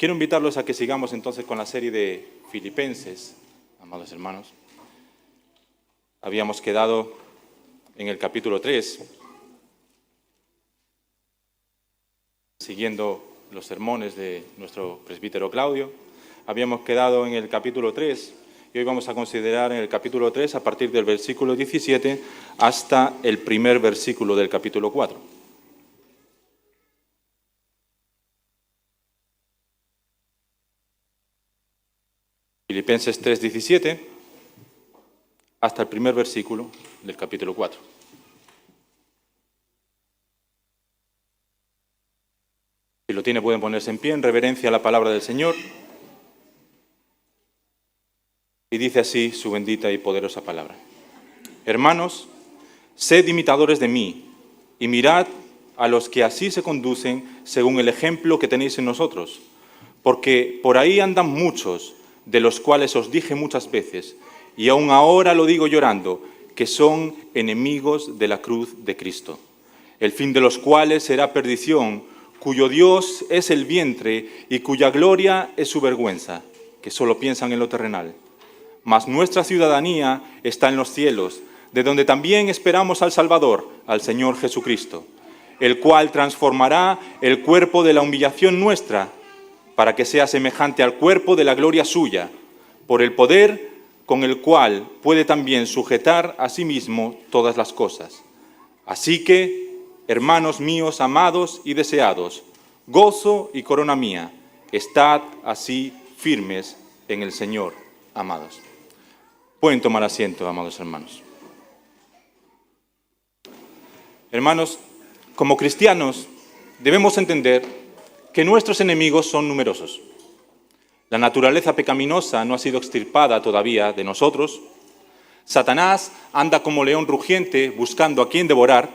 Quiero invitarlos a que sigamos entonces con la serie de Filipenses, amados hermanos. Habíamos quedado en el capítulo 3, siguiendo los sermones de nuestro presbítero Claudio. Habíamos quedado en el capítulo 3 y hoy vamos a considerar en el capítulo 3 a partir del versículo 17 hasta el primer versículo del capítulo 4. Filipenses 3, 17 hasta el primer versículo del capítulo 4. Si lo tiene, pueden ponerse en pie en reverencia a la palabra del Señor. Y dice así su bendita y poderosa palabra. Hermanos, sed imitadores de mí, y mirad a los que así se conducen según el ejemplo que tenéis en nosotros. Porque por ahí andan muchos, de los cuales os dije muchas veces, y aún ahora lo digo llorando, que son enemigos de la cruz de Cristo, el fin de los cuales será perdición, cuyo Dios es el vientre y cuya gloria es su vergüenza, que solo piensan en lo terrenal. Mas nuestra ciudadanía está en los cielos, de donde también esperamos al Salvador, al Señor Jesucristo, el cual transformará el cuerpo de la humillación nuestra, para que sea semejante al cuerpo de la gloria suya, por el poder con el cual puede también sujetar a sí mismo todas las cosas. Así que, hermanos míos amados y deseados, gozo y corona mía, estad así firmes en el Señor, amados. Pueden tomar asiento, amados hermanos. Hermanos, como cristianos debemos entender que nuestros enemigos son numerosos. La naturaleza pecaminosa no ha sido extirpada todavía de nosotros. Satanás anda como león rugiente buscando a quien devorar.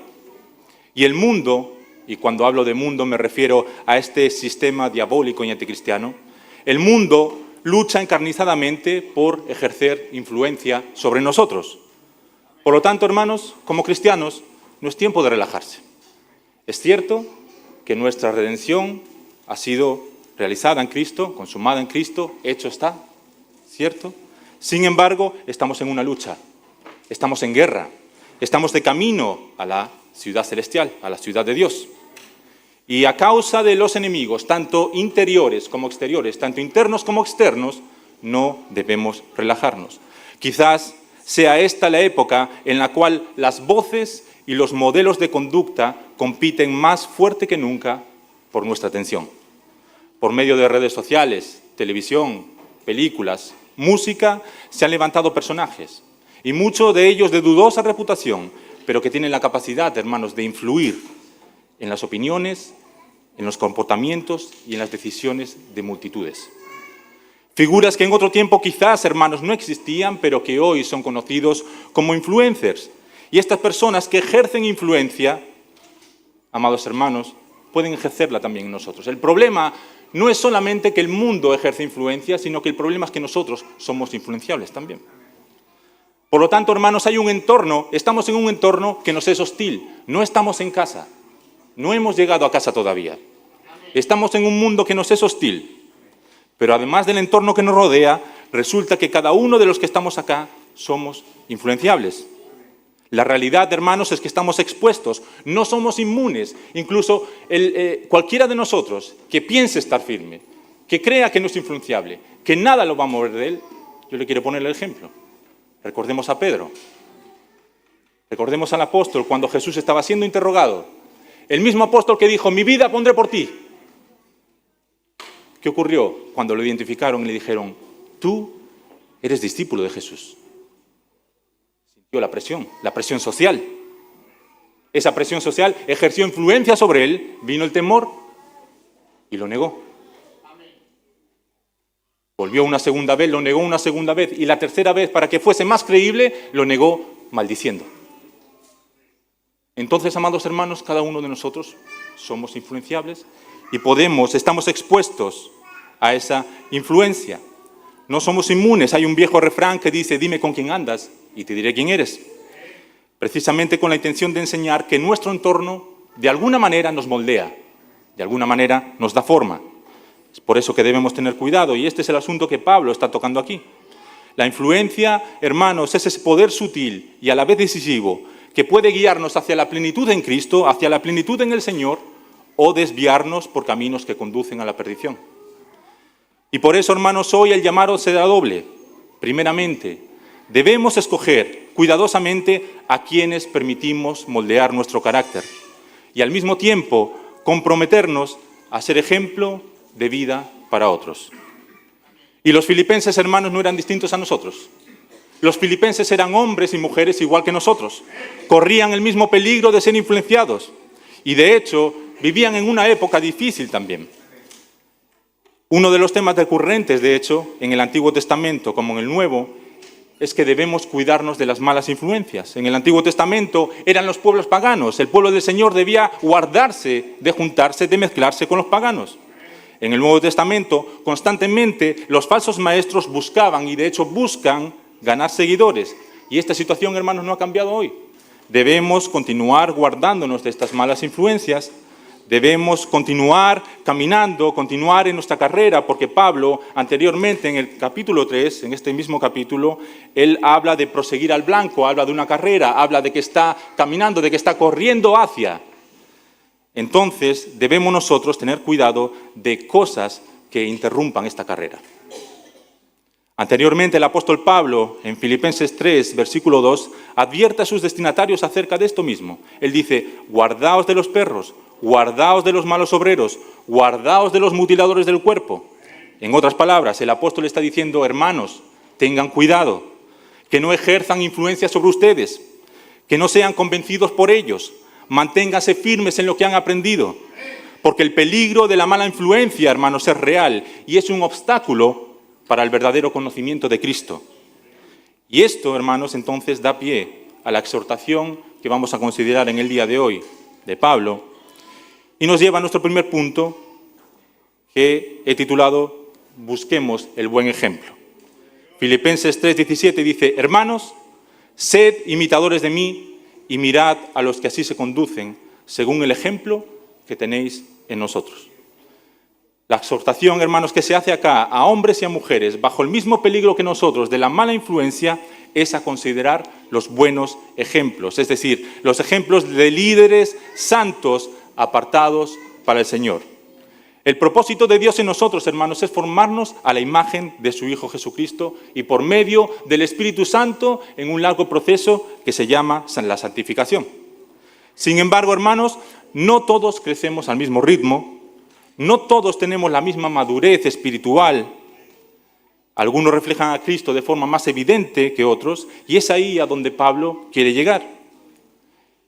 Y el mundo, y cuando hablo de mundo me refiero a este sistema diabólico y anticristiano, el mundo lucha encarnizadamente por ejercer influencia sobre nosotros. Por lo tanto, hermanos, como cristianos, no es tiempo de relajarse. Es cierto que nuestra redención ha sido realizada en Cristo, consumada en Cristo, hecho está, ¿cierto? Sin embargo, estamos en una lucha, estamos en guerra, estamos de camino a la ciudad celestial, a la ciudad de Dios. Y a causa de los enemigos, tanto interiores como exteriores, tanto internos como externos, no debemos relajarnos. Quizás sea esta la época en la cual las voces y los modelos de conducta compiten más fuerte que nunca por nuestra atención. Por medio de redes sociales, televisión, películas, música, se han levantado personajes, y muchos de ellos de dudosa reputación, pero que tienen la capacidad, hermanos, de influir en las opiniones, en los comportamientos y en las decisiones de multitudes. Figuras que en otro tiempo quizás, hermanos, no existían, pero que hoy son conocidos como influencers. Y estas personas que ejercen influencia, amados hermanos, pueden ejercerla también en nosotros. El problema no es solamente que el mundo ejerce influencia, sino que el problema es que nosotros somos influenciables también. Por lo tanto, hermanos, hay un entorno, estamos en un entorno que nos es hostil. No estamos en casa, no hemos llegado a casa todavía. Estamos en un mundo que nos es hostil. Pero además del entorno que nos rodea, resulta que cada uno de los que estamos acá somos influenciables. La realidad, hermanos, es que estamos expuestos, no somos inmunes. Incluso cualquiera de nosotros que piense estar firme, que crea que no es influenciable, que nada lo va a mover de él, yo le quiero poner el ejemplo. Recordemos a Pedro, recordemos al apóstol cuando Jesús estaba siendo interrogado. El mismo apóstol que dijo, mi vida pondré por ti. ¿Qué ocurrió cuando lo identificaron y le dijeron, tú eres discípulo de Jesús? La presión social. Esa presión social ejerció influencia sobre él, vino el temor y lo negó. Volvió una segunda vez, lo negó una segunda vez y la tercera vez, para que fuese más creíble, lo negó maldiciendo. Entonces, amados hermanos, cada uno de nosotros somos influenciables y estamos expuestos a esa influencia. No somos inmunes. Hay un viejo refrán que dice, dime con quién andas y te diré quién eres. Precisamente con la intención de enseñar que nuestro entorno de alguna manera nos moldea, de alguna manera nos da forma. Es por eso que debemos tener cuidado, y este es el asunto que Pablo está tocando aquí. La influencia, hermanos, es ese poder sutil y a la vez decisivo que puede guiarnos hacia la plenitud en Cristo, hacia la plenitud en el Señor, o desviarnos por caminos que conducen a la perdición. Y por eso, hermanos, hoy el llamado será doble. Primeramente, debemos escoger cuidadosamente a quienes permitimos moldear nuestro carácter y al mismo tiempo comprometernos a ser ejemplo de vida para otros. Y los filipenses, hermanos, no eran distintos a nosotros. Los filipenses eran hombres y mujeres igual que nosotros. Corrían el mismo peligro de ser influenciados. Y de hecho, vivían en una época difícil también. Uno de los temas recurrentes, de hecho, en el Antiguo Testamento como en el Nuevo, es que debemos cuidarnos de las malas influencias. En el Antiguo Testamento eran los pueblos paganos. El pueblo del Señor debía guardarse de juntarse, de mezclarse con los paganos. En el Nuevo Testamento, constantemente, los falsos maestros buscaban, y de hecho buscan, ganar seguidores. Y esta situación, hermanos, no ha cambiado hoy. Debemos continuar guardándonos de estas malas influencias. Debemos continuar caminando, continuar en nuestra carrera, porque Pablo, anteriormente, en el capítulo 3, en este mismo capítulo, él habla de proseguir al blanco, habla de una carrera, habla de que está caminando, de que está corriendo hacia. Entonces, debemos nosotros tener cuidado de cosas que interrumpan esta carrera. Anteriormente, el apóstol Pablo, en Filipenses 3, versículo 2, advierte a sus destinatarios acerca de esto mismo. Él dice, guardaos de los perros, guardaos de los malos obreros, guardaos de los mutiladores del cuerpo. En otras palabras, el apóstol está diciendo, hermanos, tengan cuidado, que no ejerzan influencia sobre ustedes, que no sean convencidos por ellos, manténganse firmes en lo que han aprendido, porque el peligro de la mala influencia, hermanos, es real y es un obstáculo para el verdadero conocimiento de Cristo. Y esto, hermanos, entonces da pie a la exhortación que vamos a considerar en el día de hoy de Pablo y nos lleva a nuestro primer punto que he titulado Busquemos el buen ejemplo. Filipenses 3:17 dice, hermanos, sed imitadores de mí y mirad a los que así se conducen, según el ejemplo que tenéis en nosotros. La exhortación, hermanos, que se hace acá a hombres y a mujeres, bajo el mismo peligro que nosotros de la mala influencia, es a considerar los buenos ejemplos, es decir, los ejemplos de líderes santos apartados para el Señor. El propósito de Dios en nosotros, hermanos, es formarnos a la imagen de su Hijo Jesucristo y por medio del Espíritu Santo en un largo proceso que se llama la santificación. Sin embargo, hermanos, no todos crecemos al mismo ritmo, no todos tenemos la misma madurez espiritual. Algunos reflejan a Cristo de forma más evidente que otros y es ahí a donde Pablo quiere llegar.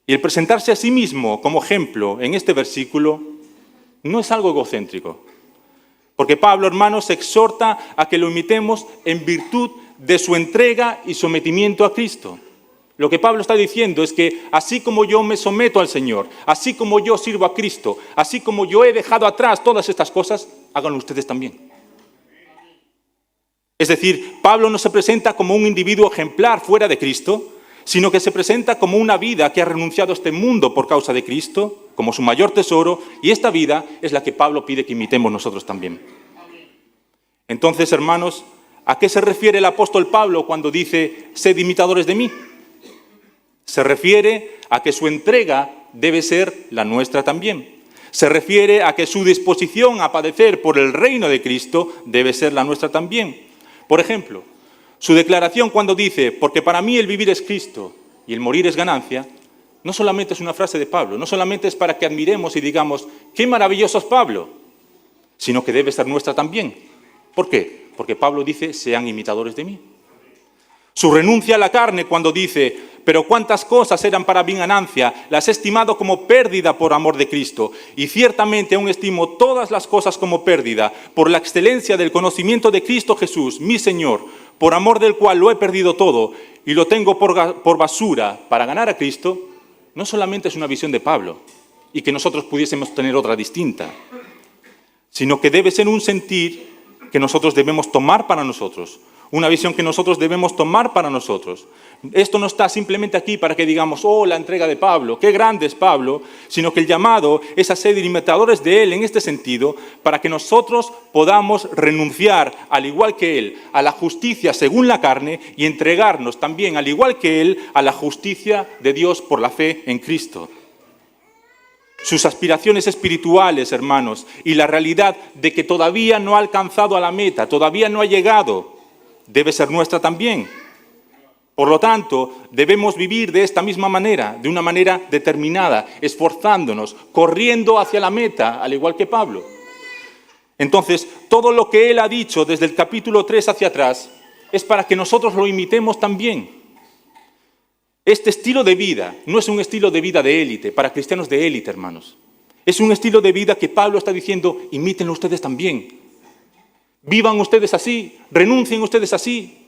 Y el presentarse a sí mismo como ejemplo en este versículo no es algo egocéntrico, porque Pablo, hermanos, exhorta a que lo imitemos en virtud de su entrega y sometimiento a Cristo. Lo que Pablo está diciendo es que así como yo me someto al Señor, así como yo sirvo a Cristo, así como yo he dejado atrás todas estas cosas, háganlo ustedes también. Es decir, Pablo no se presenta como un individuo ejemplar fuera de Cristo, sino que se presenta como una vida que ha renunciado a este mundo por causa de Cristo, como su mayor tesoro, y esta vida es la que Pablo pide que imitemos nosotros también. Entonces, hermanos, ¿a qué se refiere el apóstol Pablo cuando dice, sed imitadores de mí? Se refiere a que su entrega debe ser la nuestra también. Se refiere a que su disposición a padecer por el reino de Cristo debe ser la nuestra también. Por ejemplo, su declaración cuando dice, porque para mí el vivir es Cristo y el morir es ganancia, no solamente es una frase de Pablo, no solamente es para que admiremos y digamos, qué maravilloso es Pablo, sino que debe ser nuestra también. ¿Por qué? Porque Pablo dice, sean imitadores de mí. Su renuncia a la carne cuando dice, pero cuántas cosas eran para mi ganancia, las he estimado como pérdida por amor de Cristo, y ciertamente aún estimo todas las cosas como pérdida, por la excelencia del conocimiento de Cristo Jesús, mi Señor, por amor del cual lo he perdido todo y lo tengo por basura para ganar a Cristo, no solamente es una visión de Pablo, y que nosotros pudiésemos tener otra distinta, sino que debe ser un sentir que nosotros debemos tomar para nosotros, una visión que nosotros debemos tomar para nosotros. Esto no está simplemente aquí para que digamos, oh, la entrega de Pablo, qué grande es Pablo, sino que el llamado es a ser imitadores de él en este sentido, para que nosotros podamos renunciar, al igual que él, a la justicia según la carne y entregarnos también, al igual que él, a la justicia de Dios por la fe en Cristo. Sus aspiraciones espirituales, hermanos, y la realidad de que todavía no ha alcanzado a la meta, todavía no ha llegado, debe ser nuestra también. Por lo tanto, debemos vivir de esta misma manera, de una manera determinada, esforzándonos, corriendo hacia la meta, al igual que Pablo. Entonces, todo lo que él ha dicho desde el capítulo 3 hacia atrás es para que nosotros lo imitemos también. Este estilo de vida no es un estilo de vida de élite, para cristianos de élite, hermanos. Es un estilo de vida que Pablo está diciendo, imítenlo ustedes también. Vivan ustedes así, renuncien ustedes así.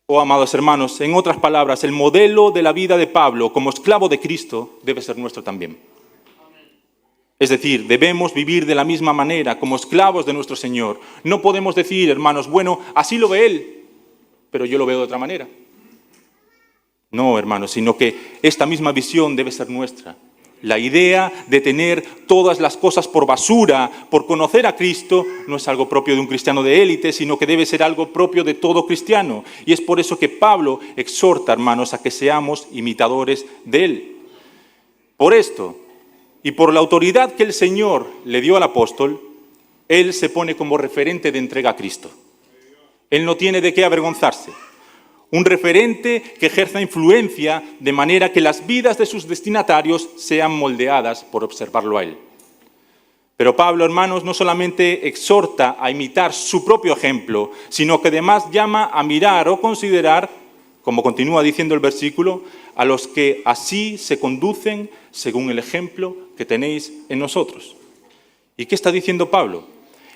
Oh, amados hermanos, en otras palabras, el modelo de la vida de Pablo como esclavo de Cristo debe ser nuestro también. Es decir, debemos vivir de la misma manera, como esclavos de nuestro Señor. No podemos decir, hermanos, bueno, así lo ve Él, pero yo lo veo de otra manera. No, hermanos, sino que esta misma visión debe ser nuestra. La idea de tener todas las cosas por basura, por conocer a Cristo, no es algo propio de un cristiano de élite, sino que debe ser algo propio de todo cristiano. Y es por eso que Pablo exhorta, hermanos, a que seamos imitadores de Él. Por esto, y por la autoridad que el Señor le dio al apóstol, Él se pone como referente de entrega a Cristo. Él no tiene de qué avergonzarse. Un referente que ejerza influencia de manera que las vidas de sus destinatarios sean moldeadas por observarlo a él. Pero Pablo, hermanos, no solamente exhorta a imitar su propio ejemplo, sino que además llama a mirar o considerar, como continúa diciendo el versículo, a los que así se conducen según el ejemplo que tenéis en nosotros. ¿Y qué está diciendo Pablo?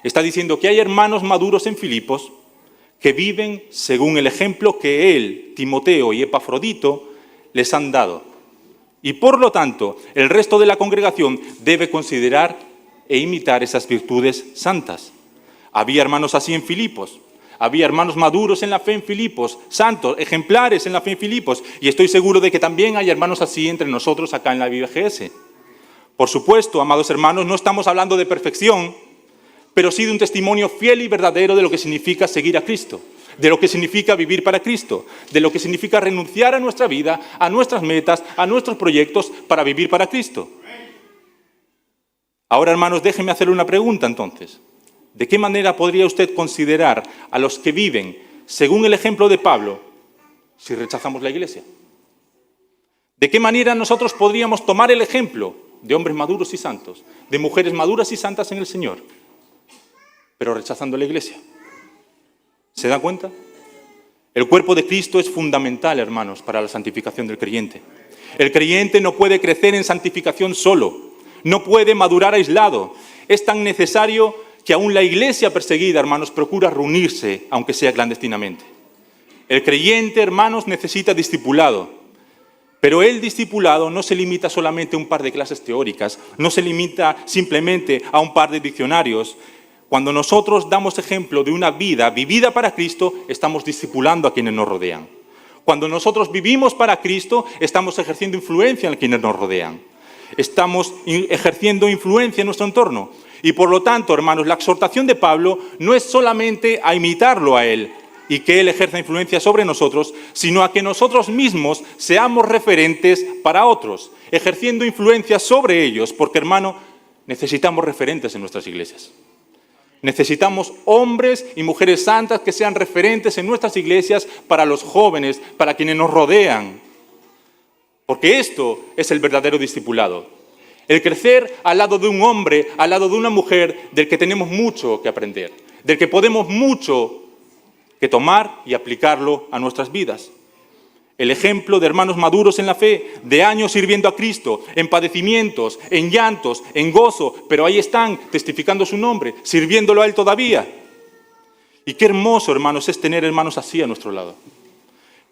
Está diciendo que hay hermanos maduros en Filipos que viven según el ejemplo que él, Timoteo y Epafrodito les han dado. Y por lo tanto, el resto de la congregación debe considerar e imitar esas virtudes santas. Había hermanos así en Filipos, había hermanos maduros en la fe en Filipos, santos, ejemplares en la fe en Filipos, y estoy seguro de que también hay hermanos así entre nosotros acá en la BBGS. Por supuesto, amados hermanos, no estamos hablando de perfección, pero sí de un testimonio fiel y verdadero de lo que significa seguir a Cristo, de lo que significa vivir para Cristo, de lo que significa renunciar a nuestra vida, a nuestras metas, a nuestros proyectos para vivir para Cristo. Ahora, hermanos, déjenme hacerle una pregunta entonces. ¿De qué manera podría usted considerar a los que viven según el ejemplo de Pablo si rechazamos la Iglesia? ¿De qué manera nosotros podríamos tomar el ejemplo de hombres maduros y santos, de mujeres maduras y santas en el Señor, pero rechazando la Iglesia? ¿Se da cuenta? El cuerpo de Cristo es fundamental, hermanos, para la santificación del creyente. El creyente no puede crecer en santificación solo, no puede madurar aislado. Es tan necesario que aún la Iglesia perseguida, hermanos, procura reunirse, aunque sea clandestinamente. El creyente, hermanos, necesita discipulado. Pero el discipulado no se limita solamente a un par de clases teóricas, no se limita simplemente a un par de diccionarios. Cuando nosotros damos ejemplo de una vida vivida para Cristo, estamos discipulando a quienes nos rodean. Cuando nosotros vivimos para Cristo, estamos ejerciendo influencia en quienes nos rodean. Estamos ejerciendo influencia en nuestro entorno. Y por lo tanto, hermanos, la exhortación de Pablo no es solamente a imitarlo a él y que él ejerza influencia sobre nosotros, sino a que nosotros mismos seamos referentes para otros, ejerciendo influencia sobre ellos, porque, hermano, necesitamos referentes en nuestras iglesias. Necesitamos hombres y mujeres santas que sean referentes en nuestras iglesias para los jóvenes, para quienes nos rodean. Porque esto es el verdadero discipulado. El crecer al lado de un hombre, al lado de una mujer, del que tenemos mucho que aprender, del que podemos mucho que tomar y aplicarlo a nuestras vidas. El ejemplo de hermanos maduros en la fe, de años sirviendo a Cristo, en padecimientos, en llantos, en gozo, pero ahí están testificando su nombre, sirviéndolo a Él todavía. Y qué hermoso, hermanos, es tener hermanos así a nuestro lado.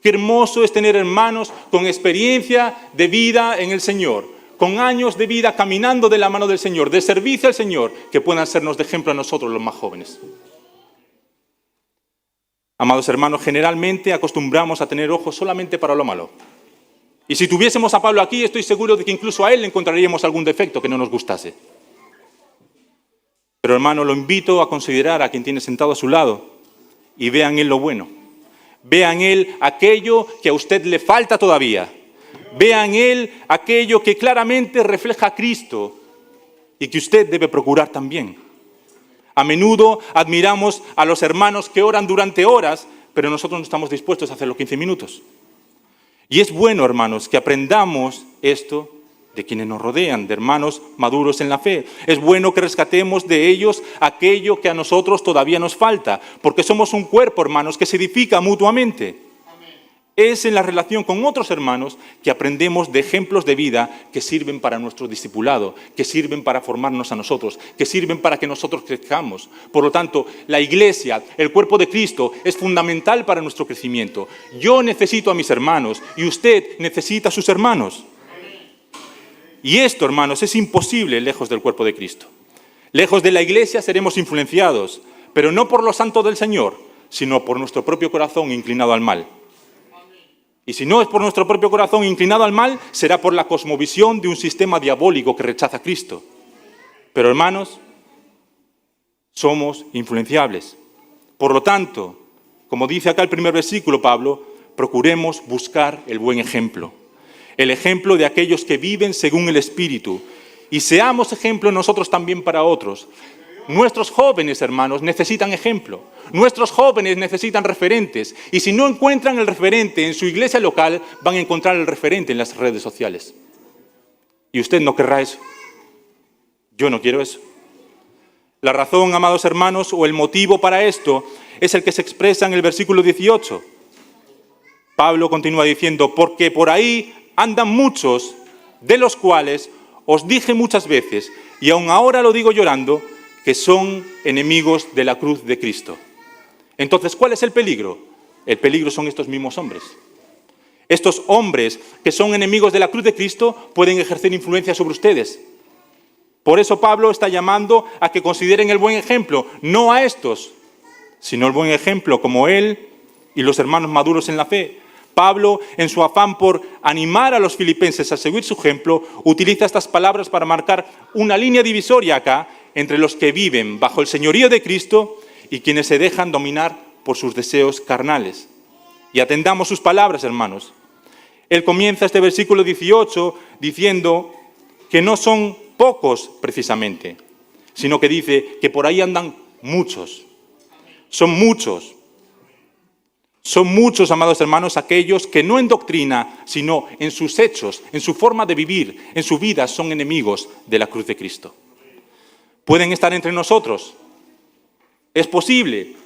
Qué hermoso es tener hermanos con experiencia de vida en el Señor, con años de vida caminando de la mano del Señor, de servicio al Señor, que puedan sernos de ejemplo a nosotros los más jóvenes. Amados hermanos, generalmente acostumbramos a tener ojos solamente para lo malo. Y si tuviésemos a Pablo aquí, estoy seguro de que incluso a él le encontraríamos algún defecto que no nos gustase. Pero hermano, lo invito a considerar a quien tiene sentado a su lado y vea en él lo bueno. Vea en él aquello que a usted le falta todavía. Vea en él aquello que claramente refleja a Cristo y que usted debe procurar también. A menudo admiramos a los hermanos que oran durante horas, pero nosotros no estamos dispuestos a hacerlo 15 minutos. Y es bueno, hermanos, que aprendamos esto de quienes nos rodean, de hermanos maduros en la fe. Es bueno que rescatemos de ellos aquello que a nosotros todavía nos falta, porque somos un cuerpo, hermanos, que se edifica mutuamente. Es en la relación con otros hermanos que aprendemos de ejemplos de vida que sirven para nuestro discipulado, que sirven para formarnos a nosotros, que sirven para que nosotros crezcamos. Por lo tanto, la Iglesia, el cuerpo de Cristo, es fundamental para nuestro crecimiento. Yo necesito a mis hermanos y usted necesita a sus hermanos. Y esto, hermanos, es imposible lejos del cuerpo de Cristo. Lejos de la Iglesia seremos influenciados, pero no por lo santo del Señor, sino por nuestro propio corazón inclinado al mal. Y si no es por nuestro propio corazón inclinado al mal, será por la cosmovisión de un sistema diabólico que rechaza a Cristo. Pero hermanos, somos influenciables. Por lo tanto, como dice acá el primer versículo, Pablo, procuremos buscar el buen ejemplo. El ejemplo de aquellos que viven según el Espíritu. Y seamos ejemplo nosotros también para otros. Nuestros jóvenes, hermanos, necesitan ejemplo. Nuestros jóvenes necesitan referentes. Y si no encuentran el referente en su iglesia local, van a encontrar el referente en las redes sociales. Y usted no querrá eso. Yo no quiero eso. La razón, amados hermanos, o el motivo para esto es el que se expresa en el versículo 18. Pablo continúa diciendo, porque por ahí andan muchos, de los cuales os dije muchas veces, y aun ahora lo digo llorando, que son enemigos de la cruz de Cristo. Entonces, ¿cuál es el peligro? El peligro son estos mismos hombres. Estos hombres que son enemigos de la cruz de Cristo pueden ejercer influencia sobre ustedes. Por eso Pablo está llamando a que consideren el buen ejemplo, no a estos, sino el buen ejemplo como él y los hermanos maduros en la fe. Pablo, en su afán por animar a los filipenses a seguir su ejemplo, utiliza estas palabras para marcar una línea divisoria acá entre los que viven bajo el señorío de Cristo y quienes se dejan dominar por sus deseos carnales. Y atendamos sus palabras, hermanos. Él comienza este versículo 18 diciendo que no son pocos precisamente, sino que dice que por ahí andan muchos. Son muchos. Son muchos, amados hermanos, aquellos que no en doctrina, sino en sus hechos, en su forma de vivir, en su vida, son enemigos de la cruz de Cristo. ¿Pueden estar entre nosotros? Es posible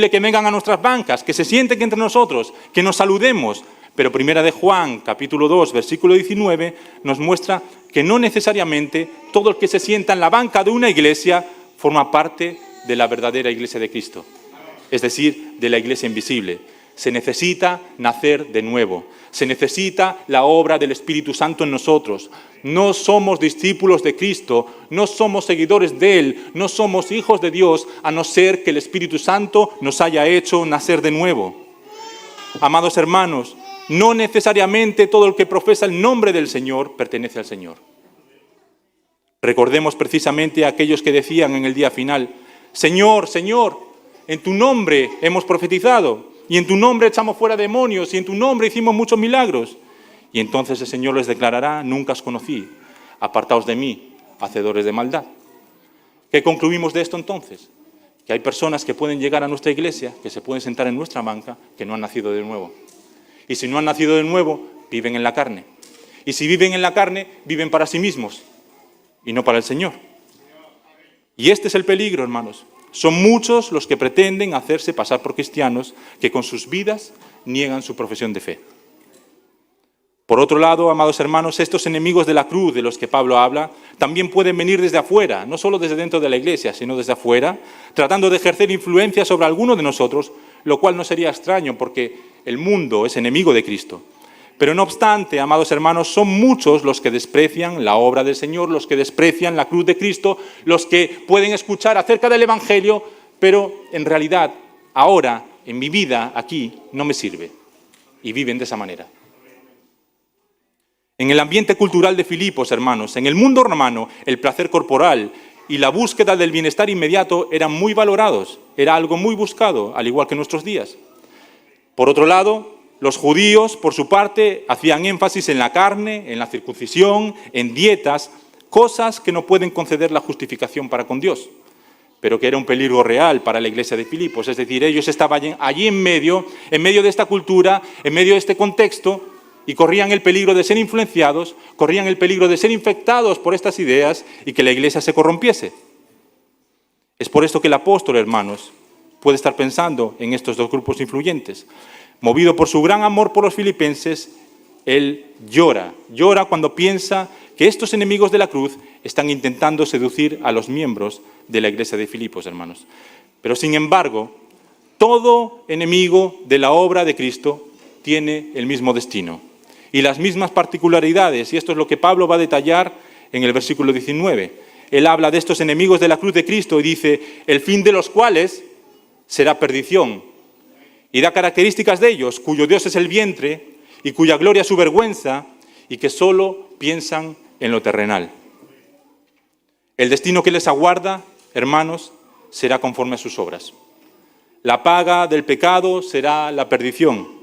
que vengan a nuestras bancas, que se sienten entre nosotros, que nos saludemos. Pero Primera de Juan, capítulo 2, versículo 19, nos muestra que no necesariamente todo el que se sienta en la banca de una iglesia forma parte de la verdadera iglesia de Cristo. Es decir, de la iglesia invisible. Se necesita nacer de nuevo. Se necesita la obra del Espíritu Santo en nosotros. No somos discípulos de Cristo, no somos seguidores de Él, no somos hijos de Dios, a no ser que el Espíritu Santo nos haya hecho nacer de nuevo. Amados hermanos, no necesariamente todo el que profesa el nombre del Señor pertenece al Señor. Recordemos precisamente a aquellos que decían en el día final, Señor, Señor, en tu nombre hemos profetizado, y en tu nombre echamos fuera demonios, y en tu nombre hicimos muchos milagros. Y entonces el Señor les declarará, nunca os conocí, apartaos de mí, hacedores de maldad. ¿Qué concluimos de esto entonces? Que hay personas que pueden llegar a nuestra iglesia, que se pueden sentar en nuestra banca, que no han nacido de nuevo. Y si no han nacido de nuevo, viven en la carne. Y si viven en la carne, viven para sí mismos, y no para el Señor. Y este es el peligro, hermanos. Son muchos los que pretenden hacerse pasar por cristianos que con sus vidas niegan su profesión de fe. Por otro lado, amados hermanos, estos enemigos de la cruz de los que Pablo habla también pueden venir desde afuera, no solo desde dentro de la iglesia, sino desde afuera, tratando de ejercer influencia sobre alguno de nosotros, lo cual no sería extraño porque el mundo es enemigo de Cristo. Pero no obstante, amados hermanos, son muchos los que desprecian la obra del Señor, los que desprecian la cruz de Cristo, los que pueden escuchar acerca del Evangelio, pero en realidad ahora en mi vida aquí no me sirve. Y viven de esa manera. En el ambiente cultural de Filipos, hermanos, en el mundo romano, el placer corporal y la búsqueda del bienestar inmediato eran muy valorados. Era algo muy buscado, al igual que en nuestros días. Por otro lado, los judíos, por su parte, hacían énfasis en la carne, en la circuncisión, en dietas, cosas que no pueden conceder la justificación para con Dios, pero que era un peligro real para la iglesia de Filipos. Es decir, ellos estaban allí en medio de esta cultura, en medio de este contexto, y corrían el peligro de ser influenciados, corrían el peligro de ser infectados por estas ideas y que la iglesia se corrompiese. Es por esto que el apóstol, hermanos, puede estar pensando en estos dos grupos influyentes. Movido por su gran amor por los filipenses, él llora cuando piensa que estos enemigos de la cruz están intentando seducir a los miembros de la iglesia de Filipos, hermanos. Pero sin embargo, todo enemigo de la obra de Cristo tiene el mismo destino y las mismas particularidades, y esto es lo que Pablo va a detallar en el versículo 19. Él habla de estos enemigos de la cruz de Cristo y dice, el fin de los cuales será perdición. Y da características de ellos, cuyo Dios es el vientre y cuya gloria es su vergüenza, y que solo piensan en lo terrenal. El destino que les aguarda, hermanos, será conforme a sus obras. La paga del pecado será la perdición.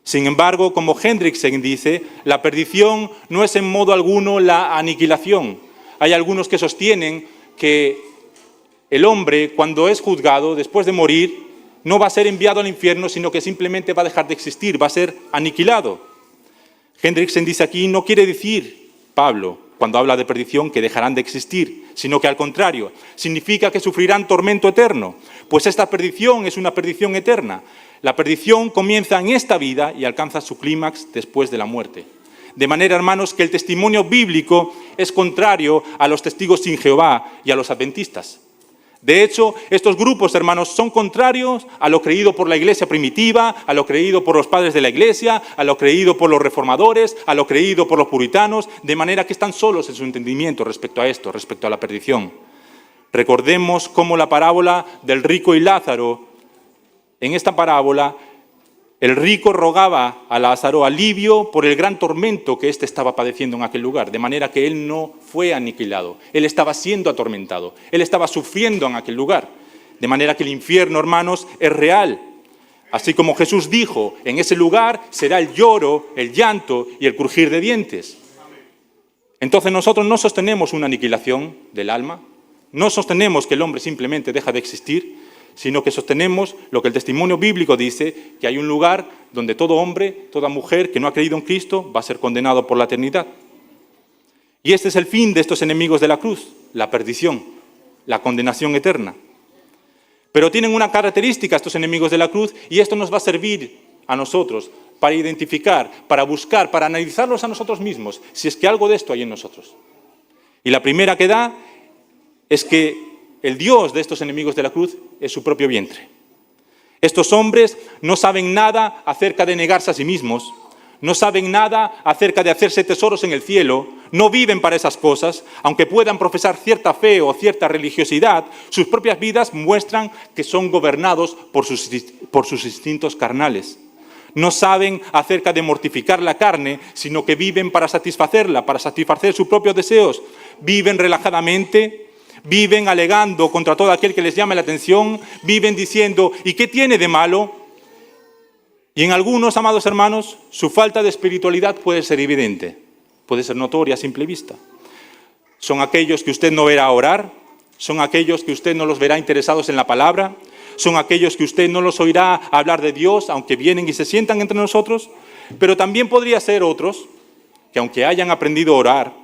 Sin embargo, como Hendriksen dice, la perdición no es en modo alguno la aniquilación. Hay algunos que sostienen que el hombre, cuando es juzgado, después de morir, no va a ser enviado al infierno, sino que simplemente va a dejar de existir, va a ser aniquilado. Hendriksen dice aquí, no quiere decir, Pablo, cuando habla de perdición, que dejarán de existir, sino que al contrario, significa que sufrirán tormento eterno, pues esta perdición es una perdición eterna. La perdición comienza en esta vida y alcanza su clímax después de la muerte. De manera, hermanos, que el testimonio bíblico es contrario a los testigos sin Jehová y a los adventistas. De hecho, estos grupos, hermanos, son contrarios a lo creído por la iglesia primitiva, a lo creído por los padres de la iglesia, a lo creído por los reformadores, a lo creído por los puritanos, de manera que están solos en su entendimiento respecto a esto, respecto a la perdición. Recordemos cómo la parábola del rico y Lázaro, en esta parábola, el rico rogaba a Lázaro alivio por el gran tormento que éste estaba padeciendo en aquel lugar, de manera que él no fue aniquilado, él estaba siendo atormentado, él estaba sufriendo en aquel lugar, de manera que el infierno, hermanos, es real. Así como Jesús dijo, en ese lugar será el lloro, el llanto y el crujir de dientes. Entonces nosotros no sostenemos una aniquilación del alma, no sostenemos que el hombre simplemente deja de existir, sino que sostenemos lo que el testimonio bíblico dice, que hay un lugar donde todo hombre, toda mujer que no ha creído en Cristo va a ser condenado por la eternidad. Y este es el fin de estos enemigos de la cruz, la perdición, la condenación eterna. Pero tienen una característica estos enemigos de la cruz, y esto nos va a servir a nosotros para identificar, para buscar, para analizarlos a nosotros mismos, si es que algo de esto hay en nosotros. Y la primera que da es que el Dios de estos enemigos de la cruz es su propio vientre. Estos hombres no saben nada acerca de negarse a sí mismos, no saben nada acerca de hacerse tesoros en el cielo, no viven para esas cosas, aunque puedan profesar cierta fe o cierta religiosidad, sus propias vidas muestran que son gobernados por sus instintos carnales. No saben acerca de mortificar la carne, sino que viven para satisfacerla, para satisfacer sus propios deseos. Viven relajadamente, viven alegando contra todo aquel que les llame la atención, viven diciendo, ¿y qué tiene de malo? Y en algunos, amados hermanos, su falta de espiritualidad puede ser evidente, puede ser notoria a simple vista. Son aquellos que usted no verá orar, son aquellos que usted no los verá interesados en la palabra, son aquellos que usted no los oirá hablar de Dios, aunque vienen y se sientan entre nosotros, pero también podría ser otros que aunque hayan aprendido a orar,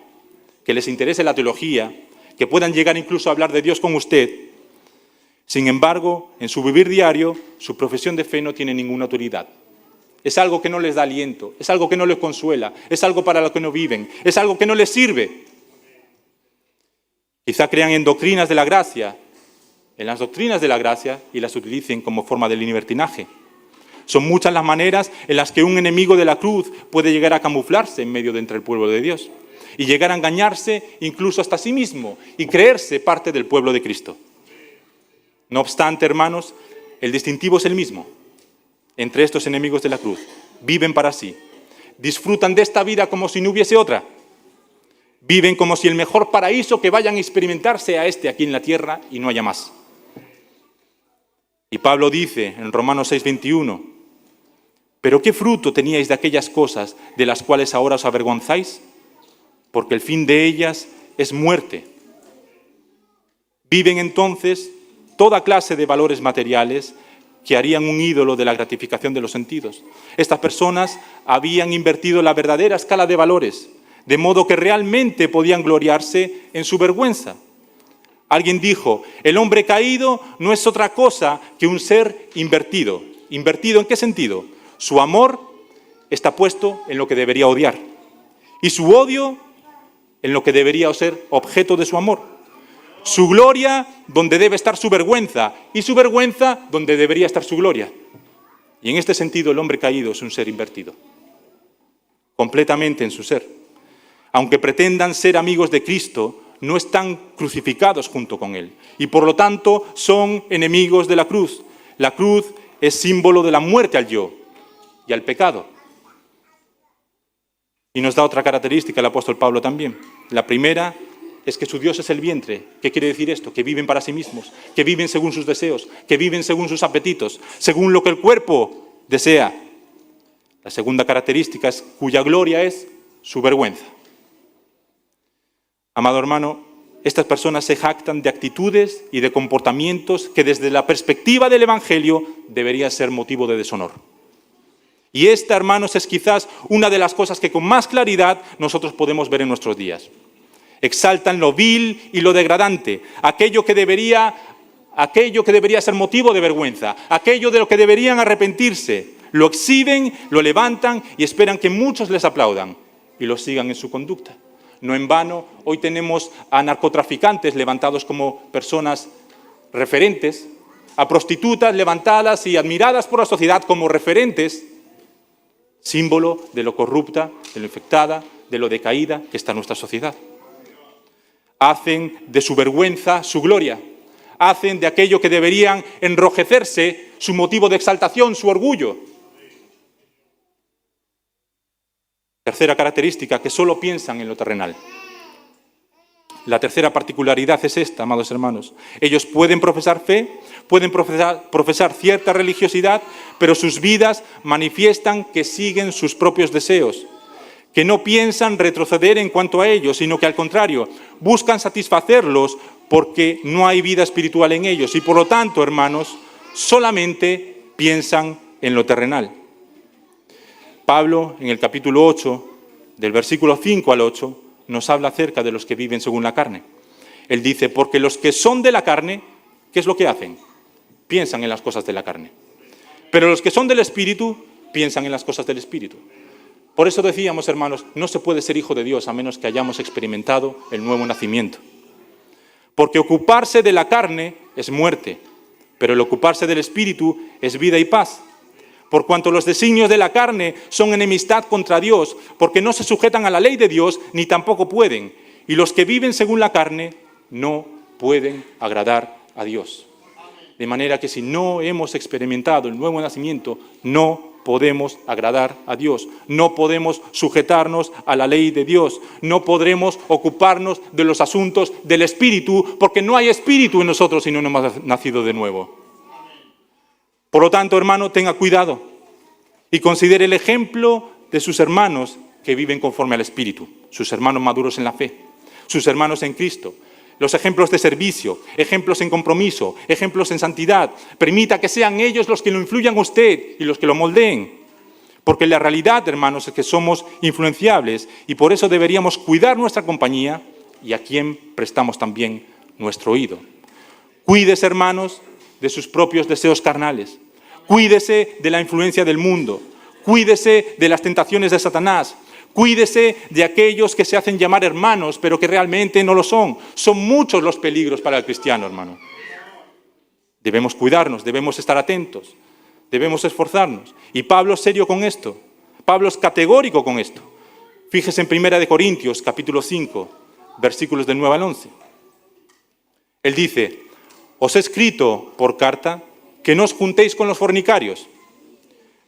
que les interese la teología, que puedan llegar incluso a hablar de Dios con usted. Sin embargo, en su vivir diario, su profesión de fe no tiene ninguna autoridad. Es algo que no les da aliento, es algo que no les consuela, es algo para lo que no viven, es algo que no les sirve. Quizá crean en doctrinas de la gracia, en las doctrinas de la gracia, y las utilicen como forma de libertinaje. Son muchas las maneras en las que un enemigo de la cruz puede llegar a camuflarse en medio de entre el pueblo de Dios y llegar a engañarse incluso hasta sí mismo y creerse parte del pueblo de Cristo. No obstante, hermanos, El distintivo es el mismo entre estos enemigos de la cruz. Viven para sí. Disfrutan de esta vida como si no hubiese otra. Viven como si el mejor paraíso que vayan a experimentar sea este aquí en la tierra y no haya más. Y Pablo dice en Romanos 6:21, ¿pero qué fruto teníais de aquellas cosas de las cuales ahora os avergonzáis? Porque el fin de ellas es muerte. Viven entonces toda clase de valores materiales que harían un ídolo de la gratificación de los sentidos. Estas personas habían invertido la verdadera escala de valores, de modo que realmente podían gloriarse en su vergüenza. Alguien dijo, el hombre caído no es otra cosa que un ser invertido. ¿Invertido en qué sentido? Su amor está puesto en lo que debería odiar y su odio en lo que debería ser objeto de su amor. Su gloria donde debe estar su vergüenza y su vergüenza donde debería estar su gloria. Y en este sentido el hombre caído es un ser invertido, completamente en su ser. Aunque pretendan ser amigos de Cristo, no están crucificados junto con Él y por lo tanto son enemigos de la cruz. La cruz es símbolo de la muerte al yo y al pecado. Y nos da otra característica el apóstol Pablo también. La primera es que su Dios es el vientre. ¿Qué quiere decir esto? Que viven para sí mismos, que viven según sus deseos, que viven según sus apetitos, según lo que el cuerpo desea. La segunda característica es cuya gloria es su vergüenza. Amado hermano, estas personas se jactan de actitudes y de comportamientos que desde la perspectiva del Evangelio deberían ser motivo de deshonor. Y esta, hermanos, es quizás una de las cosas que con más claridad nosotros podemos ver en nuestros días. Exaltan lo vil y lo degradante, aquello que debería ser motivo de vergüenza, aquello de lo que deberían arrepentirse. Lo exhiben, lo levantan y esperan que muchos les aplaudan y lo sigan en su conducta. No en vano, hoy tenemos a narcotraficantes levantados como personas referentes, a prostitutas levantadas y admiradas por la sociedad como referentes, símbolo de lo corrupta, de lo infectada, de lo decaída que está nuestra sociedad. Hacen de su vergüenza su gloria, hacen de aquello que deberían enrojecerse su motivo de exaltación, su orgullo. Tercera característica, que solo piensan en lo terrenal. La tercera particularidad es esta, amados hermanos. Ellos pueden profesar fe, pueden profesar cierta religiosidad, pero sus vidas manifiestan que siguen sus propios deseos, que no piensan retroceder en cuanto a ellos, sino que al contrario, buscan satisfacerlos porque no hay vida espiritual en ellos y por lo tanto, hermanos, solamente piensan en lo terrenal. Pablo, en el capítulo 8, del versículo 5 al 8, nos habla acerca de los que viven según la carne. Él dice, porque los que son de la carne, ¿qué es lo que hacen? Piensan en las cosas de la carne. Pero los que son del Espíritu, piensan en las cosas del Espíritu. Por eso decíamos, hermanos, no se puede ser hijo de Dios a menos que hayamos experimentado el nuevo nacimiento. Porque ocuparse de la carne es muerte, pero el ocuparse del Espíritu es vida y paz. Por cuanto los designios de la carne son enemistad contra Dios, porque no se sujetan a la ley de Dios, ni tampoco pueden. Y los que viven según la carne no pueden agradar a Dios. De manera que si no hemos experimentado el nuevo nacimiento, no podemos agradar a Dios. No podemos sujetarnos a la ley de Dios. No podremos ocuparnos de los asuntos del Espíritu, porque no hay Espíritu en nosotros si no hemos nacido de nuevo. Por lo tanto, hermano, tenga cuidado y considere el ejemplo de sus hermanos que viven conforme al Espíritu, sus hermanos maduros en la fe, sus hermanos en Cristo, los ejemplos de servicio, ejemplos en compromiso, ejemplos en santidad. Permita que sean ellos los que lo influyan a usted y los que lo moldeen, porque la realidad, hermanos, es que somos influenciables y por eso deberíamos cuidar nuestra compañía y a quien prestamos también nuestro oído. Cuídese, hermanos, de sus propios deseos carnales. Cuídese de la influencia del mundo, cuídese de las tentaciones de Satanás, cuídese de aquellos que se hacen llamar hermanos, pero que realmente no lo son. Son muchos los peligros para el cristiano, hermano. Debemos cuidarnos, debemos estar atentos, debemos esforzarnos. Y Pablo es serio con esto, Pablo es categórico con esto. Fíjese en 1 Corintios, capítulo 5, versículos del 9 al 11. Él dice, os he escrito por carta que no os juntéis con los fornicarios,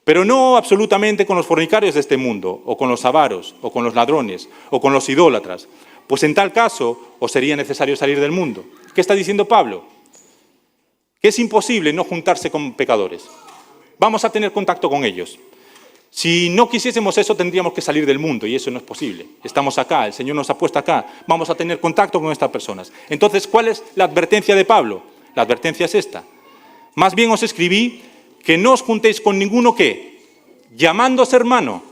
pero no absolutamente con los fornicarios de este mundo, o con los avaros, o con los ladrones, o con los idólatras, pues en tal caso os sería necesario salir del mundo. ¿Qué está diciendo Pablo? Que es imposible no juntarse con pecadores. Vamos a tener contacto con ellos. Si no quisiésemos eso, tendríamos que salir del mundo, y eso no es posible. Estamos acá, el Señor nos ha puesto acá, vamos a tener contacto con estas personas. Entonces, ¿cuál es la advertencia de Pablo? La advertencia es esta. Más bien os escribí que no os juntéis con ninguno que, llamándose hermano,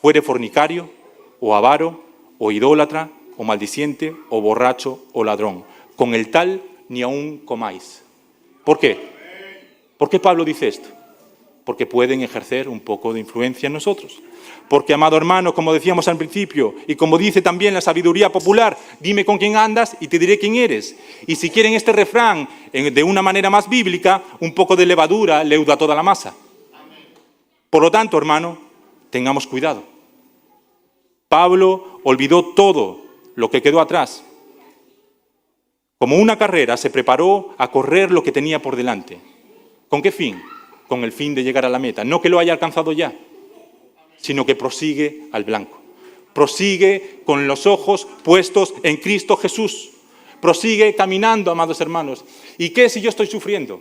fuere fornicario, o avaro, o idólatra, o maldiciente, o borracho, o ladrón. Con el tal ni aún comáis. ¿Por qué? ¿Por qué Pablo dice esto? Porque pueden ejercer un poco de influencia en nosotros. Porque, amado hermano, como decíamos al principio, y como dice también la sabiduría popular, dime con quién andas y te diré quién eres. Y si quieren este refrán de una manera más bíblica, un poco de levadura leuda toda la masa. Por lo tanto, hermano, tengamos cuidado. Pablo olvidó todo lo que quedó atrás. Como una carrera, se preparó a correr lo que tenía por delante. ¿Con qué fin? Con el fin de llegar a la meta. No que lo haya alcanzado ya, sino que prosigue al blanco. Prosigue con los ojos puestos en Cristo Jesús. Prosigue caminando, amados hermanos. ¿Y qué si yo estoy sufriendo?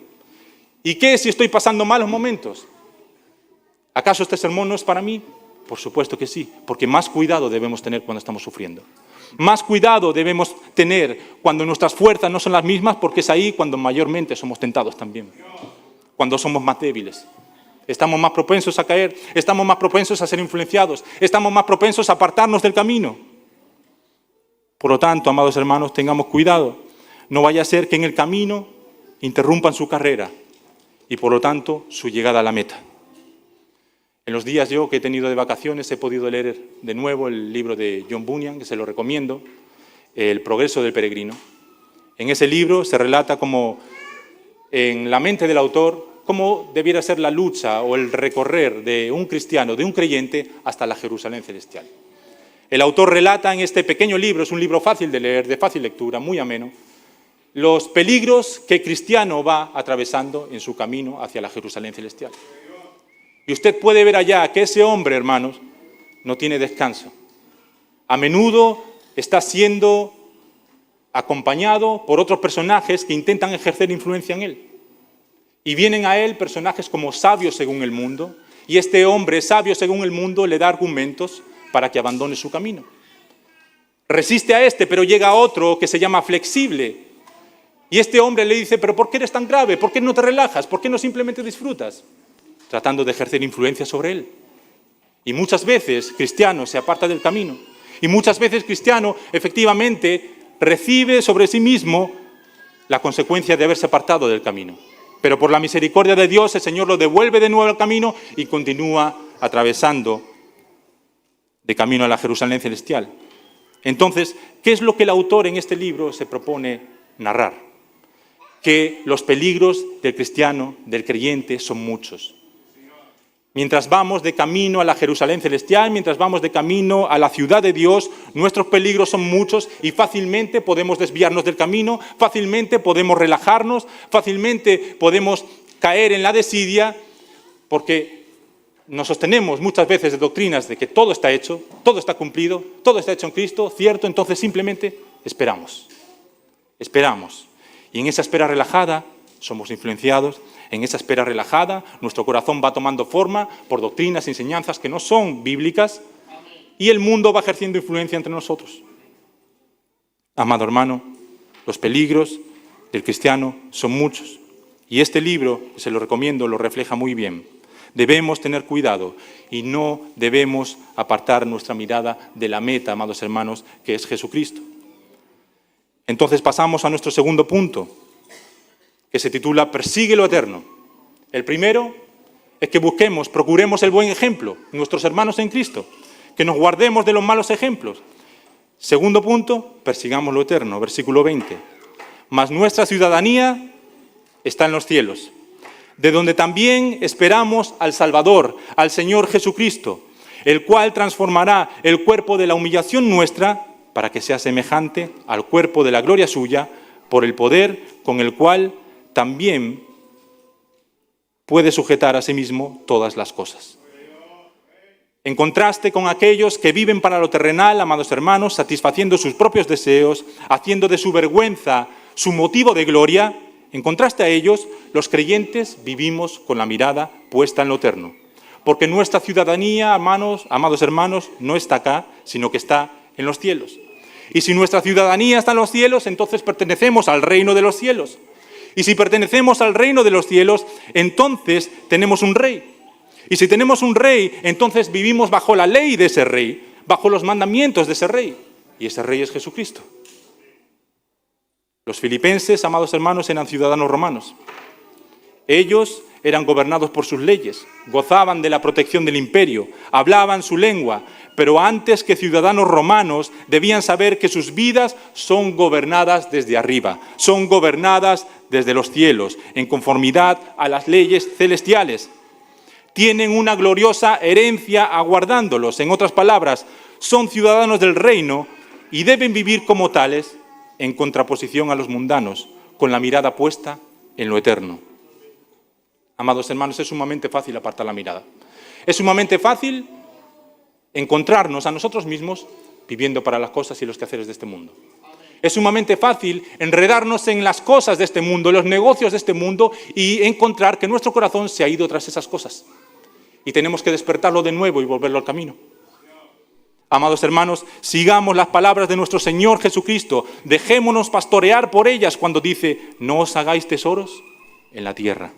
¿Y qué si estoy pasando malos momentos? ¿Acaso este sermón no es para mí? Por supuesto que sí, porque más cuidado debemos tener cuando estamos sufriendo. Más cuidado debemos tener cuando nuestras fuerzas no son las mismas, porque es ahí cuando mayormente somos tentados también. Cuando somos más débiles. Estamos más propensos a caer, estamos más propensos a ser influenciados, estamos más propensos a apartarnos del camino. Por lo tanto, amados hermanos, tengamos cuidado. No vaya a ser que en el camino interrumpan su carrera y, por lo tanto, su llegada a la meta. En los días yo que he tenido de vacaciones he podido leer de nuevo el libro de John Bunyan, que se lo recomiendo, El progreso del peregrino. En ese libro se relata como en la mente del autor cómo debiera ser la lucha o el recorrer de un cristiano, de un creyente, hasta la Jerusalén celestial. El autor relata en este pequeño libro, es un libro fácil de leer, de fácil lectura, muy ameno, los peligros que el cristiano va atravesando en su camino hacia la Jerusalén celestial. Y usted puede ver allá que ese hombre, hermanos, no tiene descanso. A menudo está siendo acompañado por otros personajes que intentan ejercer influencia en él. Y vienen a él personajes como sabios según el mundo, y este hombre sabio según el mundo le da argumentos para que abandone su camino. Resiste a este, pero llega otro que se llama flexible. Y este hombre le dice, pero ¿por qué eres tan grave? ¿Por qué no te relajas? ¿Por qué no simplemente disfrutas? Tratando de ejercer influencia sobre él. Y muchas veces cristiano se aparta del camino. Y muchas veces cristiano efectivamente recibe sobre sí mismo la consecuencia de haberse apartado del camino. Pero por la misericordia de Dios el Señor lo devuelve de nuevo al camino y continúa atravesando de camino a la Jerusalén celestial. Entonces, ¿qué es lo que el autor en este libro se propone narrar? Que los peligros del cristiano, del creyente, son muchos. Mientras vamos de camino a la Jerusalén celestial, mientras vamos de camino a la ciudad de Dios, nuestros peligros son muchos y fácilmente podemos desviarnos del camino, fácilmente podemos relajarnos, fácilmente podemos caer en la desidia, porque nos sostenemos muchas veces de doctrinas de que todo está hecho, todo está cumplido, todo está hecho en Cristo, cierto, entonces simplemente esperamos. Esperamos. Y en esa espera relajada somos influenciados. En esa espera relajada, nuestro corazón va tomando forma por doctrinas y enseñanzas que no son bíblicas y el mundo va ejerciendo influencia entre nosotros. Amado hermano, los peligros del cristiano son muchos y este libro, se lo recomiendo, lo refleja muy bien. Debemos tener cuidado y no debemos apartar nuestra mirada de la meta, amados hermanos, que es Jesucristo. Entonces pasamos a nuestro segundo punto, que se titula Persigue lo eterno. El primero es que busquemos, procuremos el buen ejemplo, nuestros hermanos en Cristo, que nos guardemos de los malos ejemplos. Segundo punto, persigamos lo eterno, versículo 20. Mas nuestra ciudadanía está en los cielos, de donde también esperamos al Salvador, al Señor Jesucristo, el cual transformará el cuerpo de la humillación nuestra para que sea semejante al cuerpo de la gloria suya, por el poder con el cual también puede sujetar a sí mismo todas las cosas. En contraste con aquellos que viven para lo terrenal, amados hermanos, satisfaciendo sus propios deseos, haciendo de su vergüenza su motivo de gloria, en contraste a ellos, los creyentes vivimos con la mirada puesta en lo eterno. Porque nuestra ciudadanía, amados hermanos, no está acá, sino que está en los cielos. Y si nuestra ciudadanía está en los cielos, entonces pertenecemos al reino de los cielos. Y si pertenecemos al reino de los cielos, entonces tenemos un rey. Y si tenemos un rey, entonces vivimos bajo la ley de ese rey, bajo los mandamientos de ese rey. Y ese rey es Jesucristo. Los filipenses, amados hermanos, eran ciudadanos romanos. Ellos eran gobernados por sus leyes, gozaban de la protección del imperio, hablaban su lengua, pero antes que ciudadanos romanos debían saber que sus vidas son gobernadas desde arriba, son gobernadas desde los cielos, en conformidad a las leyes celestiales. Tienen una gloriosa herencia aguardándolos. En otras palabras, son ciudadanos del reino y deben vivir como tales en contraposición a los mundanos, con la mirada puesta en lo eterno. Amados hermanos, es sumamente fácil apartar la mirada. Es sumamente fácil encontrarnos a nosotros mismos viviendo para las cosas y los quehaceres de este mundo. Es sumamente fácil enredarnos en las cosas de este mundo, en los negocios de este mundo y encontrar que nuestro corazón se ha ido tras esas cosas. Y tenemos que despertarlo de nuevo y volverlo al camino. Amados hermanos, sigamos las palabras de nuestro Señor Jesucristo. Dejémonos pastorear por ellas cuando dice: no os hagáis tesoros en la tierra,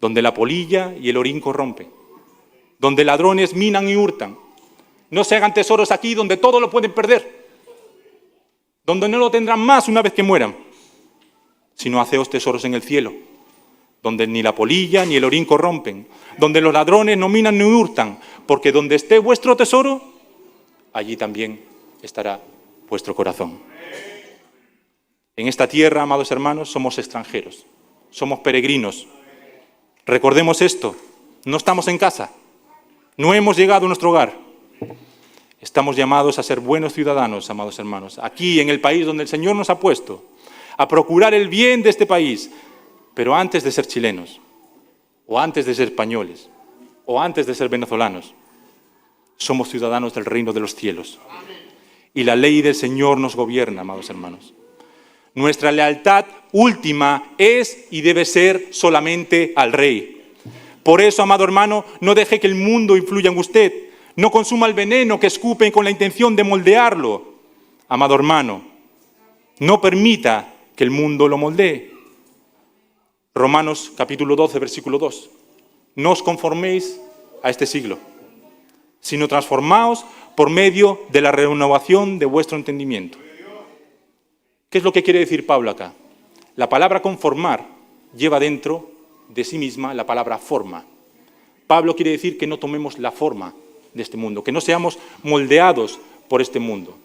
donde la polilla y el orín corrompen, donde ladrones minan y hurtan. No se hagan tesoros aquí donde todo lo pueden perder, donde no lo tendrán más una vez que mueran, sino haceos tesoros en el cielo, donde ni la polilla ni el orín corrompen, donde los ladrones no minan ni hurtan, porque donde esté vuestro tesoro, allí también estará vuestro corazón. En esta tierra, amados hermanos, somos extranjeros, somos peregrinos. Recordemos esto, no estamos en casa, no hemos llegado a nuestro hogar. Estamos llamados a ser buenos ciudadanos, amados hermanos, aquí en el país donde el Señor nos ha puesto, a procurar el bien de este país, pero antes de ser chilenos, o antes de ser españoles, o antes de ser venezolanos, somos ciudadanos del reino de los cielos. Y la ley del Señor nos gobierna, amados hermanos. Nuestra lealtad última es y debe ser solamente al Rey. Por eso, amado hermano, no deje que el mundo influya en usted. No consuma el veneno que escupen con la intención de moldearlo. Amado hermano, no permita que el mundo lo moldee. Romanos capítulo 12, versículo 2. No os conforméis a este siglo, sino transformaos por medio de la renovación de vuestro entendimiento. ¿Qué es lo que quiere decir Pablo acá? La palabra conformar lleva dentro de sí misma la palabra forma. Pablo quiere decir que no tomemos la forma de este mundo, que no seamos moldeados por este mundo.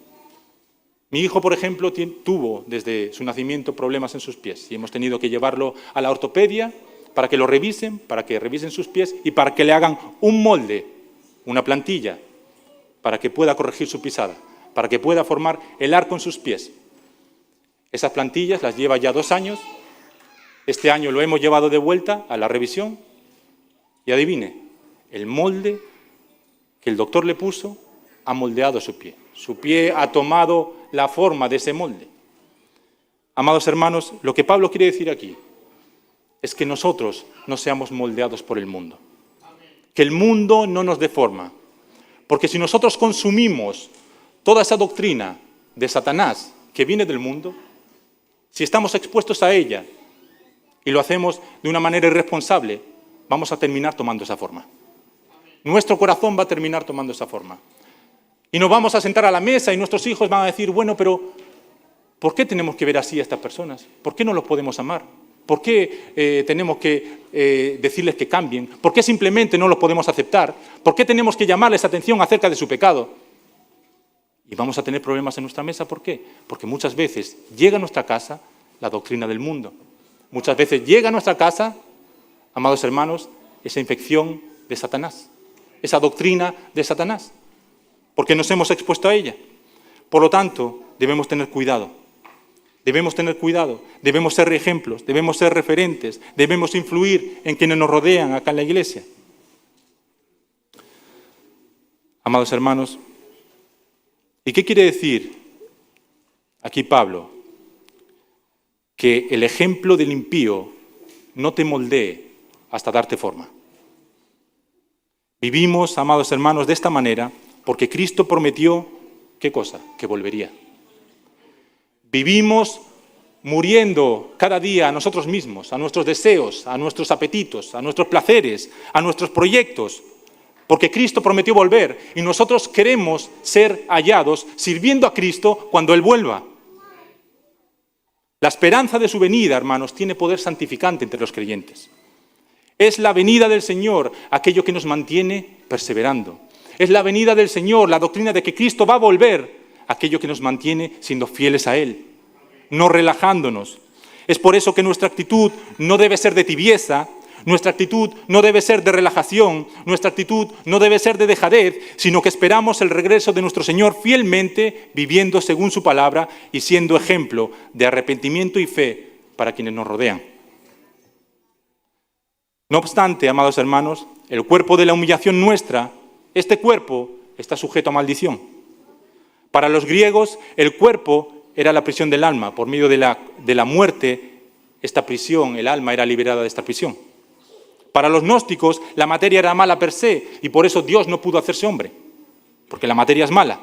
Mi hijo, por ejemplo, tuvo desde su nacimiento problemas en sus pies y hemos tenido que llevarlo a la ortopedia para que lo revisen, para que revisen sus pies y para que le hagan un molde, una plantilla, para que pueda corregir su pisada, para que pueda formar el arco en sus pies. Esas plantillas las lleva ya 2 años. Este año lo hemos llevado de vuelta a la revisión y adivine, el molde que el doctor le puso ha moldeado su pie. Su pie ha tomado la forma de ese molde. Amados hermanos, lo que Pablo quiere decir aquí es que nosotros no seamos moldeados por el mundo. Que el mundo no nos deforma. Porque si nosotros consumimos toda esa doctrina de Satanás que viene del mundo, si estamos expuestos a ella y lo hacemos de una manera irresponsable, vamos a terminar tomando esa forma. Nuestro corazón va a terminar tomando esa forma. Y nos vamos a sentar a la mesa y nuestros hijos van a decir: bueno, pero ¿por qué tenemos que ver así a estas personas? ¿Por qué no los podemos amar? ¿Por qué tenemos que decirles que cambien? ¿Por qué simplemente no los podemos aceptar? ¿Por qué tenemos que llamarles atención acerca de su pecado? Y vamos a tener problemas en nuestra mesa. ¿Por qué? Porque muchas veces llega a nuestra casa la doctrina del mundo. Muchas veces llega a nuestra casa, amados hermanos, esa infección de Satanás, esa doctrina de Satanás, porque nos hemos expuesto a ella. Por lo tanto, debemos tener cuidado. Debemos tener cuidado, debemos ser ejemplos, debemos ser referentes, debemos influir en quienes nos rodean acá en la iglesia. Amados hermanos, ¿y qué quiere decir aquí Pablo? Que el ejemplo del impío no te moldee hasta darte forma. Vivimos, amados hermanos, de esta manera porque Cristo prometió, ¿qué cosa? Que volvería. Vivimos muriendo cada día a nosotros mismos, a nuestros deseos, a nuestros apetitos, a nuestros placeres, a nuestros proyectos, porque Cristo prometió volver y nosotros queremos ser hallados sirviendo a Cristo cuando Él vuelva. La esperanza de su venida, hermanos, tiene poder santificante entre los creyentes. Es la venida del Señor aquello que nos mantiene perseverando. Es la venida del Señor, la doctrina de que Cristo va a volver, aquello que nos mantiene siendo fieles a Él, no relajándonos. Es por eso que nuestra actitud no debe ser de tibieza, nuestra actitud no debe ser de relajación, nuestra actitud no debe ser de dejadez, sino que esperamos el regreso de nuestro Señor fielmente, viviendo según su palabra y siendo ejemplo de arrepentimiento y fe para quienes nos rodean. No obstante, amados hermanos, el cuerpo de la humillación nuestra, este cuerpo está sujeto a maldición. Para los griegos, el cuerpo era la prisión del alma. Por medio de la muerte, esta prisión, el alma, era liberada de esta prisión. Para los gnósticos, la materia era mala per se, y por eso Dios no pudo hacerse hombre, porque la materia es mala.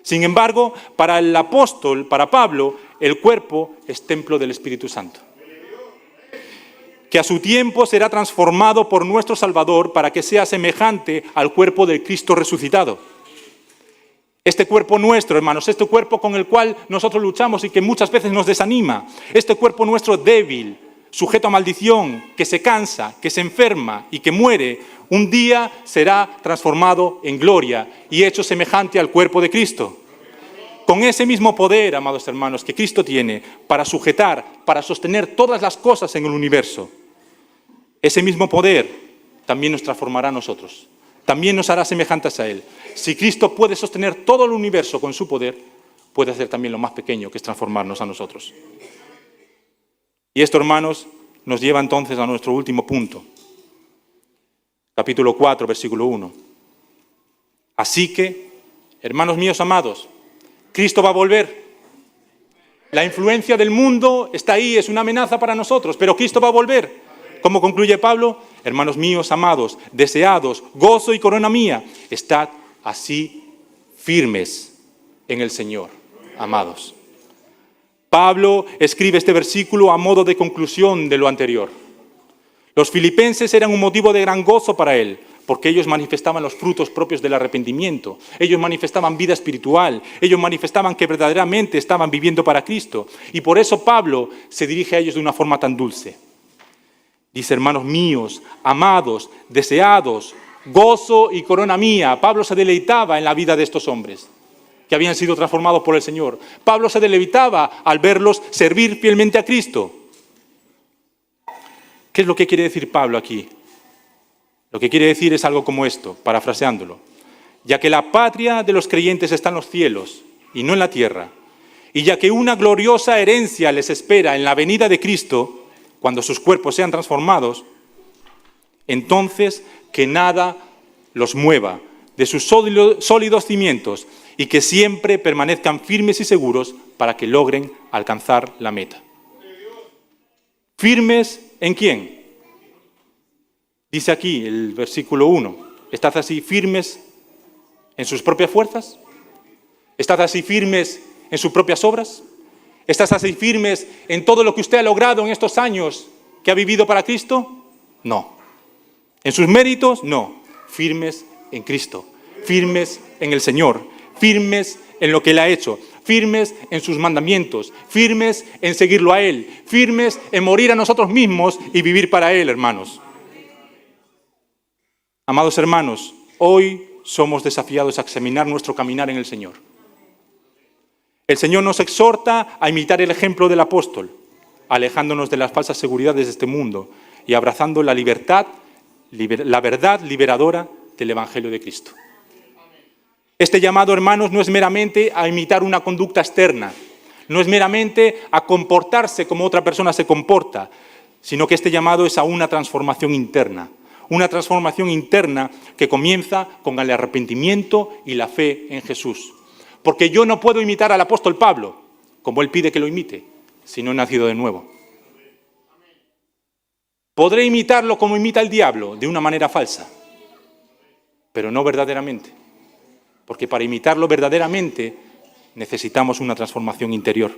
Sin embargo, para el apóstol, para Pablo, el cuerpo es templo del Espíritu Santo, que a su tiempo será transformado por nuestro Salvador para que sea semejante al cuerpo del Cristo resucitado. Este cuerpo nuestro, hermanos, este cuerpo con el cual nosotros luchamos y que muchas veces nos desanima, este cuerpo nuestro débil, sujeto a maldición, que se cansa, que se enferma y que muere, un día será transformado en gloria y hecho semejante al cuerpo de Cristo. Con ese mismo poder, amados hermanos, que Cristo tiene para sujetar, para sostener todas las cosas en el universo, ese mismo poder también nos transformará a nosotros, también nos hará semejantes a Él. Si Cristo puede sostener todo el universo con su poder, puede hacer también lo más pequeño, que es transformarnos a nosotros. Y esto, hermanos, nos lleva entonces a nuestro último punto. Capítulo 4, versículo 1. Así que, hermanos míos amados, Cristo va a volver. La influencia del mundo está ahí, es una amenaza para nosotros, pero Cristo va a volver. ¿Cómo concluye Pablo? Hermanos míos amados, deseados, gozo y corona mía, estad así firmes en el Señor, amados. Pablo escribe este versículo a modo de conclusión de lo anterior. Los filipenses eran un motivo de gran gozo para él, porque ellos manifestaban los frutos propios del arrepentimiento, ellos manifestaban vida espiritual, ellos manifestaban que verdaderamente estaban viviendo para Cristo, y por eso Pablo se dirige a ellos de una forma tan dulce. Dice, hermanos míos, amados, deseados, gozo y corona mía. Pablo se deleitaba en la vida de estos hombres que habían sido transformados por el Señor. Pablo se deleitaba al verlos servir fielmente a Cristo. ¿Qué es lo que quiere decir Pablo aquí? Lo que quiere decir es algo como esto, parafraseándolo. Ya que la patria de los creyentes está en los cielos y no en la tierra, y ya que una gloriosa herencia les espera en la venida de Cristo, cuando sus cuerpos sean transformados, entonces que nada los mueva de sus sólidos cimientos y que siempre permanezcan firmes y seguros para que logren alcanzar la meta. ¿Firmes en quién? Dice aquí el versículo 1, ¿estás así firmes en sus propias fuerzas? ¿Estás así firmes en sus propias obras? ¿Estás así firmes en todo lo que usted ha logrado en estos años que ha vivido para Cristo? No. ¿En sus méritos? No. Firmes en Cristo, firmes en el Señor, firmes en lo que Él ha hecho, firmes en sus mandamientos, firmes en seguirlo a Él, firmes en morir a nosotros mismos y vivir para Él, hermanos. Amados hermanos, hoy somos desafiados a examinar nuestro caminar en el Señor. El Señor nos exhorta a imitar el ejemplo del apóstol, alejándonos de las falsas seguridades de este mundo y abrazando la libertad, la verdad liberadora del Evangelio de Cristo. Este llamado, hermanos, no es meramente a imitar una conducta externa, No es meramente a comportarse como otra persona se comporta, sino que este llamado es a una transformación interna. Una transformación interna que comienza con el arrepentimiento y la fe en Jesús. Porque yo no puedo imitar al apóstol Pablo, como él pide que lo imite, si no he nacido de nuevo. Podré imitarlo como imita el diablo, de una manera falsa, pero no verdaderamente. Porque para imitarlo verdaderamente necesitamos una transformación interior.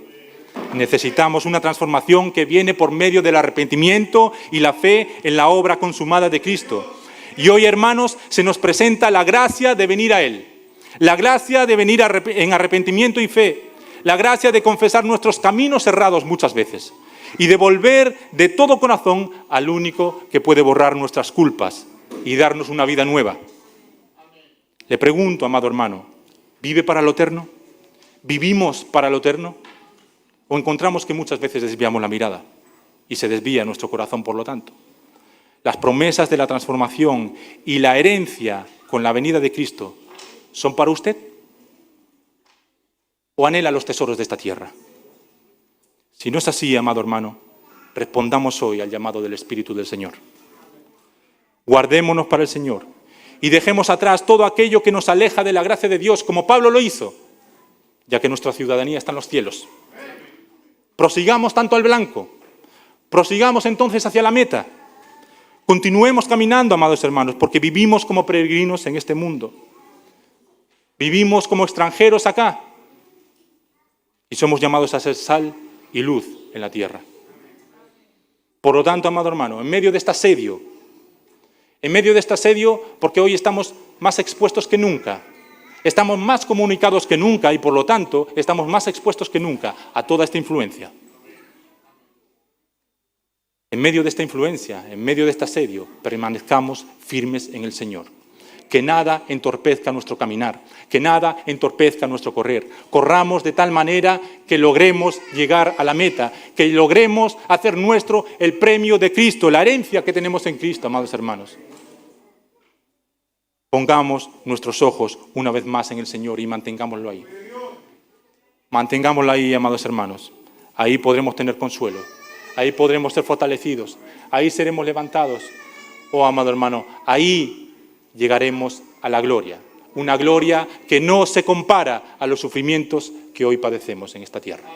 Necesitamos una transformación que viene por medio del arrepentimiento y la fe en la obra consumada de Cristo. Y hoy, hermanos, se nos presenta la gracia de venir a Él. La gracia de venir en arrepentimiento y fe. La gracia de confesar nuestros caminos errados muchas veces. Y de volver de todo corazón al único que puede borrar nuestras culpas y darnos una vida nueva. Le pregunto, amado hermano, ¿vive para lo eterno? ¿Vivimos para lo eterno? ¿O encontramos que muchas veces desviamos la mirada y se desvía nuestro corazón por lo tanto? Las promesas de la transformación y la herencia con la venida de Cristo son para usted. ¿O anhela los tesoros de esta tierra? Si no es así, amado hermano, respondamos hoy al llamado del Espíritu del Señor. Guardémonos para el Señor y dejemos atrás todo aquello que nos aleja de la gracia de Dios, como Pablo lo hizo, ya que nuestra ciudadanía está en los cielos. Prosigamos tanto al blanco, prosigamos entonces hacia la meta. Continuemos caminando, amados hermanos, porque vivimos como peregrinos en este mundo. Vivimos como extranjeros acá y somos llamados a ser sal y luz en la tierra. Por lo tanto, amado hermano, en medio de este asedio, porque hoy estamos más expuestos que nunca, estamos más comunicados que nunca y, por lo tanto, estamos más expuestos que nunca a toda esta influencia. En medio de esta influencia, en medio de este asedio, permanezcamos firmes en el Señor. Que nada entorpezca nuestro caminar, que nada entorpezca nuestro correr. Corramos de tal manera que logremos llegar a la meta, que logremos hacer nuestro el premio de Cristo, la herencia que tenemos en Cristo, amados hermanos. Pongamos nuestros ojos una vez más en el Señor y mantengámoslo ahí. Mantengámoslo ahí, amados hermanos. Ahí podremos tener consuelo. Ahí podremos ser fortalecidos. Ahí seremos levantados. Oh, amado hermano, ahí llegaremos a la gloria. Una gloria que no se compara a los sufrimientos que hoy padecemos en esta tierra.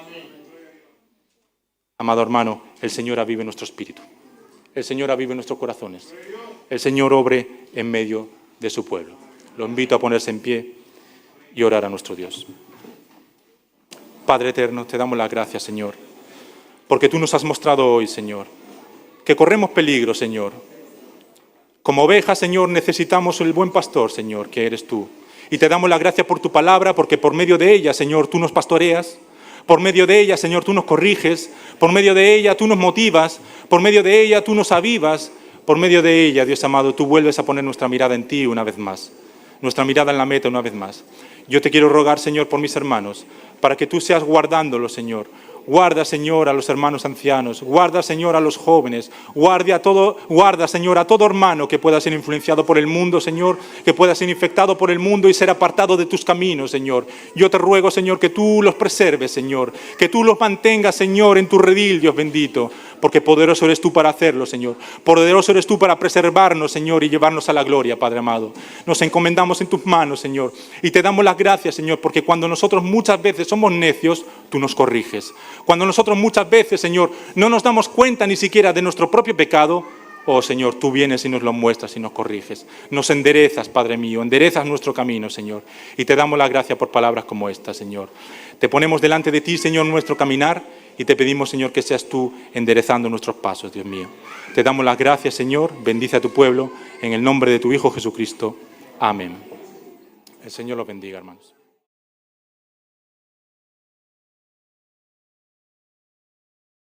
Amado hermano, el Señor avive nuestro espíritu. El Señor avive nuestros corazones. El Señor obre en medio de su pueblo. Lo invito a ponerse en pie y orar a nuestro Dios. Padre eterno, te damos las gracias, Señor, porque tú nos has mostrado hoy, Señor, que corremos peligro, Señor. Como ovejas, Señor, necesitamos el buen pastor, Señor, que eres tú. Y te damos la gracia por tu palabra, porque por medio de ella, Señor, tú nos pastoreas. Por medio de ella, Señor, tú nos corriges. Por medio de ella, tú nos motivas. Por medio de ella, tú nos avivas. Por medio de ella, Dios amado, tú vuelves a poner nuestra mirada en ti una vez más. Nuestra mirada en la meta una vez más. Yo te quiero rogar, Señor, por mis hermanos, para que tú seas guardándolos, Señor. Guarda, Señor, a los hermanos ancianos. Guarda, Señor, a los jóvenes. Guarda, Señor, a todo hermano que pueda ser influenciado por el mundo, Señor, que pueda ser infectado por el mundo y ser apartado de tus caminos, Señor. Yo te ruego, Señor, que tú los preserves, Señor. Que tú los mantengas, Señor, en tu redil, Dios bendito. Porque poderoso eres tú para hacerlo, Señor. Poderoso eres tú para preservarnos, Señor, y llevarnos a la gloria, Padre amado. Nos encomendamos en tus manos, Señor. Y te damos las gracias, Señor, porque cuando nosotros muchas veces somos necios, tú nos corriges. Cuando nosotros muchas veces, Señor, no nos damos cuenta ni siquiera de nuestro propio pecado, oh, Señor, tú vienes y nos lo muestras y nos corriges. Nos enderezas, Padre mío, enderezas nuestro camino, Señor. Y te damos la gracia por palabras como esta, Señor. Te ponemos delante de ti, Señor, nuestro caminar y te pedimos, Señor, que seas tú enderezando nuestros pasos, Dios mío. Te damos las gracias, Señor. Bendice a tu pueblo en el nombre de tu Hijo Jesucristo. Amén. El Señor los bendiga, hermanos.